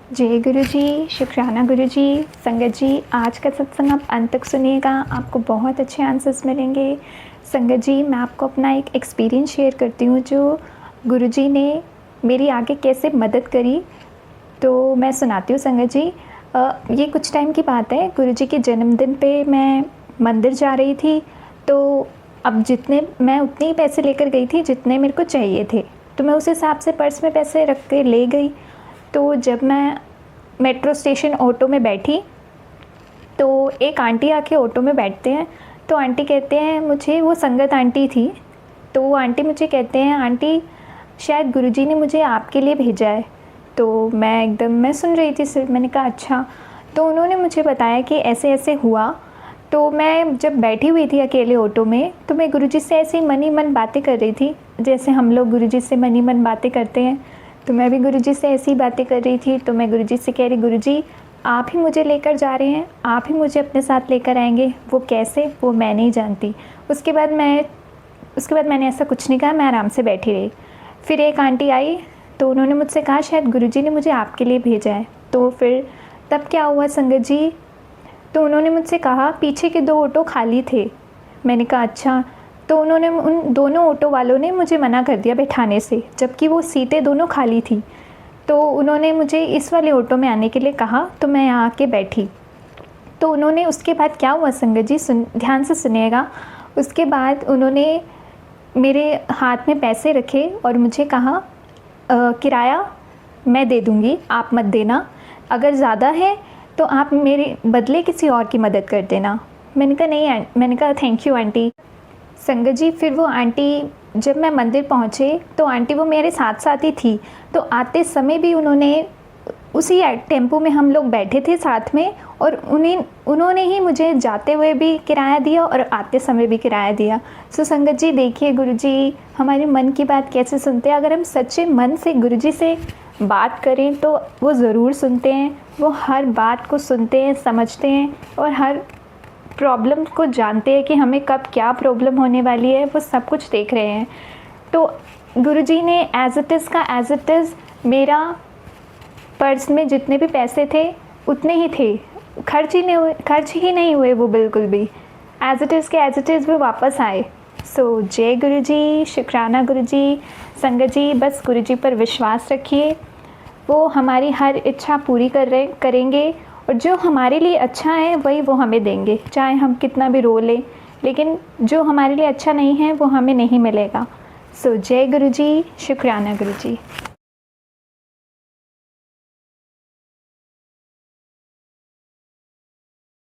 जय गुरु जी, शुक्राना गुरु जी। संगत जी, आज का सत्संग आप अंत तक सुनिएगा, आपको बहुत अच्छे आंसर्स मिलेंगे। संगत जी, मैं आपको अपना एक एक्सपीरियंस शेयर करती हूँ जो गुरु जी ने मेरी आगे कैसे मदद करी, तो मैं सुनाती हूँ संगत जी। ये कुछ टाइम की बात है, गुरु जी के जन्मदिन पे मैं मंदिर जा रही थी, तो अब जितने मैं उतने ही पैसे लेकर गई थी जितने मेरे को चाहिए थे, तो मैं उस हिसाब से पर्स में पैसे रख के ले गई। तो जब मैं मेट्रो स्टेशन ऑटो में बैठी तो एक आंटी आके ऑटो में बैठते हैं, तो आंटी कहते हैं मुझे, वो संगत आंटी थी, तो वो आंटी मुझे कहते हैं, आंटी शायद गुरुजी ने मुझे आपके लिए भेजा है। तो मैं सुन रही थी सिर्फ, मैंने कहा अच्छा। तो उन्होंने मुझे बताया कि ऐसे ऐसे हुआ। तो मैं जब बैठी हुई थी अकेले ऑटो में, तो मैं गुरुजी से ऐसे ही मन ही मन बातें कर रही थी, जैसे हम लोग गुरुजी से मन ही मन बातें करते हैं। तो मैं भी गुरुजी से ऐसी बातें कर रही थी। तो मैं गुरुजी से कह रही, गुरुजी आप ही मुझे लेकर जा रहे हैं, आप ही मुझे अपने साथ लेकर आएंगे, वो कैसे, वो मैं नहीं जानती। उसके बाद मैंने ऐसा कुछ नहीं कहा, मैं आराम से बैठी रही। फिर एक आंटी आई, तो उन्होंने मुझसे कहा शायद गुरुजी ने मुझे आपके लिए भेजा है। तो फिर तब क्या हुआ संगत जी, तो उन्होंने मुझसे कहा पीछे के 2 ऑटो खाली थे। मैंने कहा अच्छा। तो उन दोनों ऑटो वालों ने मुझे मना कर दिया बैठाने से, जबकि वो सीटें दोनों खाली थी। तो उन्होंने मुझे इस वाले ऑटो में आने के लिए कहा, तो मैं यहाँ आके बैठी। तो उन्होंने, उसके बाद क्या हुआ संगत जी, ध्यान से सुनिएगा। उसके बाद उन्होंने मेरे हाथ में पैसे रखे और मुझे कहा किराया मैं दे दूँगी, आप मत देना, अगर ज़्यादा है तो आप मेरे बदले किसी और की मदद कर देना। मैंने कहा नहीं, मैंने कहा थैंक यू आंटी। संगत जी, फिर वो आंटी, जब मैं मंदिर पहुँचे तो आंटी वो मेरे साथ साथ ही थी। तो आते समय भी उसी टेम्पो में हम लोग बैठे थे साथ में, और उन्होंने ही मुझे जाते हुए भी किराया दिया और आते समय भी किराया दिया। सो संगत जी देखिए, गुरुजी हमारे मन की बात कैसे सुनते हैं। अगर हम सच्चे मन से गुरुजी से बात करें तो वो ज़रूर सुनते हैं, वो हर बात को सुनते हैं, समझते हैं, और हर प्रॉब्लम को जानते हैं कि हमें कब क्या प्रॉब्लम होने वाली है, वो सब कुछ देख रहे हैं। तो गुरुजी ने एज़ इट इज़ मेरा पर्स में जितने भी पैसे थे उतने ही थे, खर्च ही नहीं हुए वो बिल्कुल भी, एज़ इट इज़ वो वापस आए। सो जय गुरुजी, शुक्राना गुरुजी। संगत जी बस गुरुजी पर विश्वास रखिए, वो हमारी हर इच्छा पूरी करेंगे, और जो हमारे लिए अच्छा है वही वो हमें देंगे, चाहे हम कितना भी रो लें, लेकिन जो हमारे लिए अच्छा नहीं है वो हमें नहीं मिलेगा। सो जय गुरुजी, शुक्राना गुरुजी।